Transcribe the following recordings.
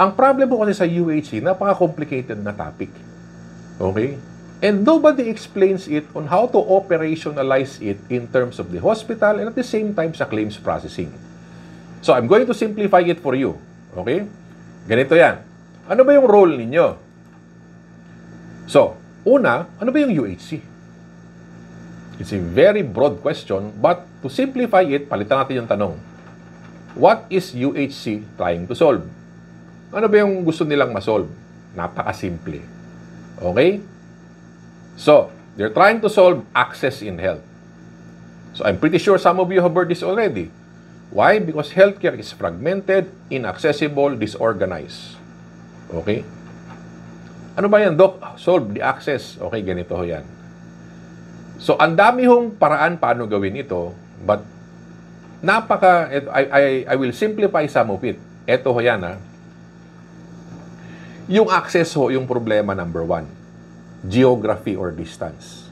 Ang problem po kasi sa UHC, napaka-complicated na topic. Okay? And nobody explains it on how to operationalize it in terms of the hospital and at the same time sa claims processing. So, I'm going to simplify it for you. Okay? Ganito yan. Ano ba yung role ninyo? So, una, ano ba yung UHC? It's a very broad question, but to simplify it, palitan natin yung tanong. What is UHC trying to solve? Ano ba yung gusto nilang masolve? Napakasimple. Okay? So, they're trying to solve access in health. So, I'm pretty sure some of you have heard this already. Why? Because healthcare is fragmented, inaccessible, disorganized. Okay? Ano ba yan, Doc? Solve the access. Okay, ganito ho yan. So, ang dami hong paraan paano gawin ito, but I will simplify some of it. Ito ho yan, ha. Yung access ho, yung problema number 1. Geography or distance.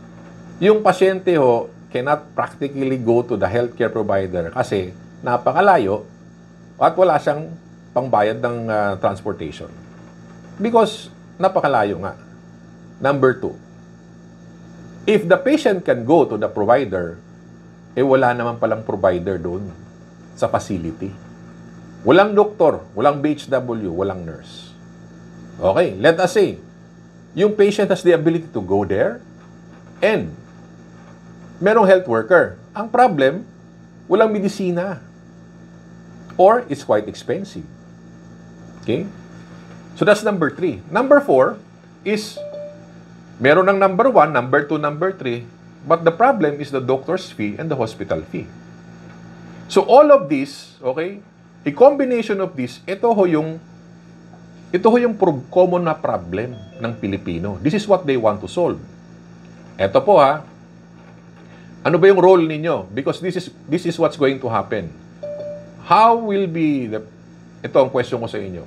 Yung pasyente ho cannot practically go to the healthcare provider kasi napakalayo at wala siyang pangbayad ng transportation. Because napakalayo nga. Number 2, if the patient can go to the provider, wala naman palang provider doon sa facility. Walang doktor, walang BHW, walang nurse. Okay, let us say, yung patient has the ability to go there and merong health worker. Ang problem, walang medisina or it's quite expensive. Okay? So that's number 3. Number 4 is meron ng number 1, number 2, number 3, but the problem is the doctor's fee and the hospital fee. So all of this, okay, a combination of this, ito ho yung common na problem ng Pilipino. This is what they want to solve. Ito po ha. Ano ba yung role ninyo? Because this is what's going to happen. How will be ito ang question ko sa inyo.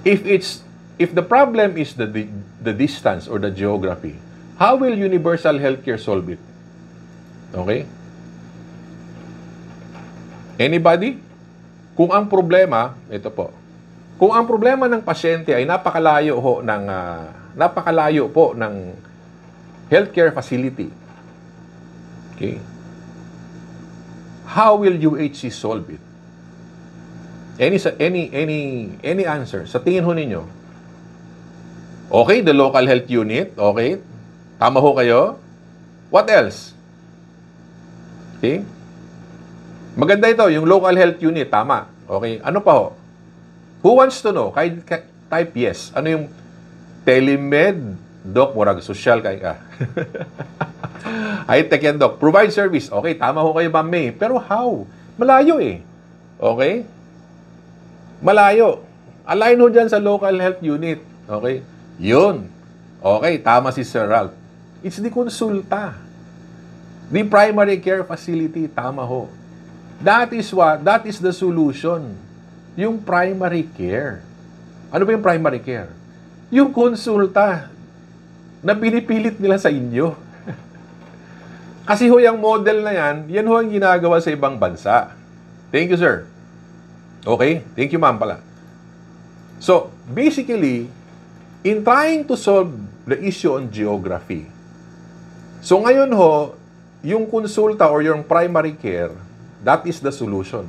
If the problem is the distance or the geography, how will universal healthcare solve it? Okay? Anybody? Kung ang problema, ito po. Kung ang problema ng pasyente ay napakalayo po ng healthcare facility, okay, how will UHC solve it? Any answer? Sa tingin ho ninyo? Okay, the local health unit. Okay. Tama ho kayo. What else? Okay. Maganda ito, yung local health unit. Tama. Okay. Ano pa ho? Who wants to know? Type yes. Ano yung telemed? Doc, murag social kay ka. High-tech yan, Doc. Provide service. Okay, tama ho kayo, Ma'am May. Pero how? Malayo eh. Okay? Malayo. Align ho dyan sa local health unit. Okay? Yun. Okay, tama si Sir Ralph. It's the konsulta. The primary care facility. Tama ho. That is the solution. Yung primary care. Ano ba yung primary care? Yung konsulta na pinipilit nila sa inyo. Kasi ho yung model na yan ho ang ginagawa sa ibang bansa. Thank you, sir. Okay? Thank you, ma'am pala. So, basically, in trying to solve the issue on geography, so ngayon ho, yung konsulta or yung primary care, that is the solution.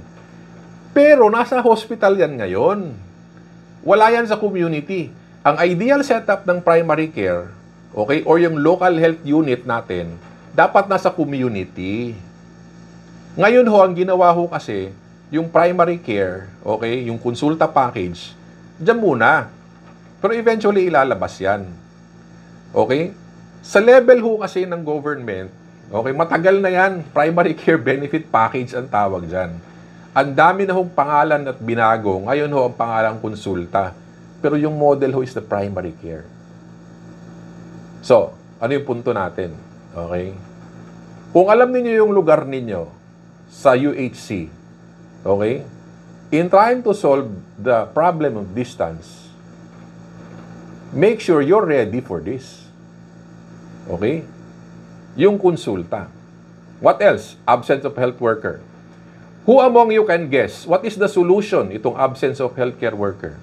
Pero nasa hospital yan ngayon. Wala yan sa community. Ang ideal setup ng primary care, okay, or yung local health unit natin, dapat nasa community. Ngayon ho, ang ginawa ho kasi, yung primary care, okay, yung konsulta package, dyan muna. Pero eventually, ilalabas yan. Okay? Sa level ho kasi ng government, okay, matagal na yan, primary care benefit package ang tawag dyan. Ang dami na hong pangalan at binago. Ngayon ho, ang pangalang konsulta. Pero yung model ho is the primary care. So, ano yung punto natin? Okay? Kung alam niyo yung lugar ninyo sa UHC, okay? In trying to solve the problem of distance, make sure you're ready for this. Okay? Yung konsulta. What else? Absence of health worker. Who among you can guess what is the solution itong absence of healthcare worker?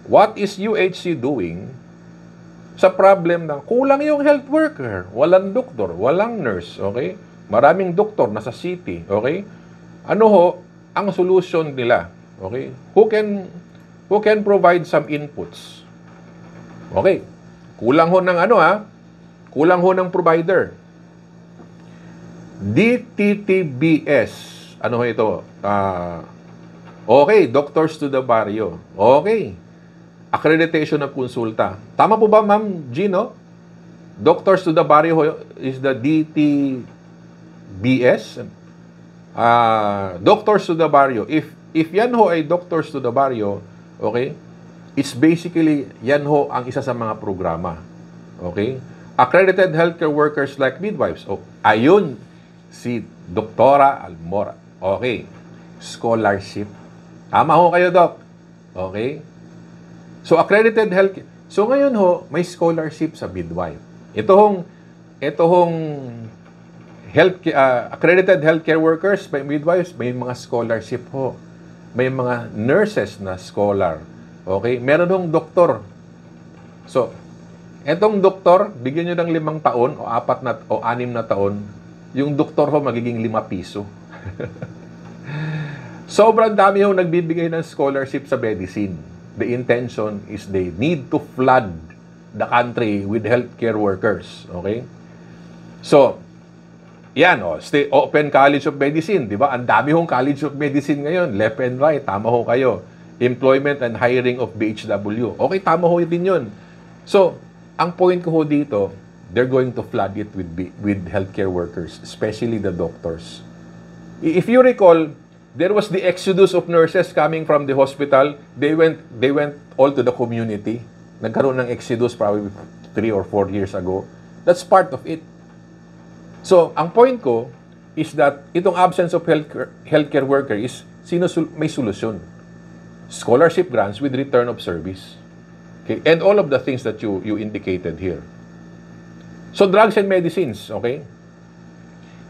What is UHC doing sa problem ng kulang yung health worker? Walang doktor, walang nurse, okay? Maraming doktor nasa city, okay? Ano ho ang solution nila? Okay? Who can provide some inputs? Okay. Kulang ho ng kulang ho ng provider. DTTBS. Ano ho ito? Okay, Doctors to the Barrio. Okay. Accreditation ng konsulta. Tama po ba, Ma'am Gino? Doctors to the Barrio is the DTBS. Doctors to the Barrio. If yan ho ay Doctors to the Barrio, okay, it's basically, yan ho ang isa sa mga programa. Okay? Accredited healthcare workers like midwives. Oh, ayun, si Doktora Almora. Okay. Scholarship. Tama ho kayo, Doc. Okay? So, accredited healthcare. So, ngayon ho, may scholarship sa midwife. Ito hong accredited healthcare workers, may midwives, may mga scholarship ho. May mga nurses na scholar. Okay? Meron hong doktor. So, etong doktor, bigyan nyo ng 5 taon o 6 na taon, yung doktor ho magiging 5 piso. Sobrang dami ho nagbibigay ng scholarship sa medicine. The intention is they need to flood the country with healthcare workers. Okay? So, yan, stay open College of Medicine, di ba? Ang dami hong College of Medicine ngayon, left and right, tama ho kayo. Employment and hiring of BHW. Okay, tama ho din yun. So, ang point ko ho dito, they're going to flood it with healthcare workers, especially the doctors. If you recall, there was the exodus of nurses coming from the hospital. They went all to the community. Nagkaroon ng exodus probably 3 or 4 years ago. That's part of it. So, ang point ko is that itong absence of healthcare worker is may solusyon. Scholarship grants with return of service. Okay? And all of the things that you indicated here. So, drugs and medicines, okay?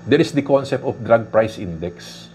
There is the concept of drug price index.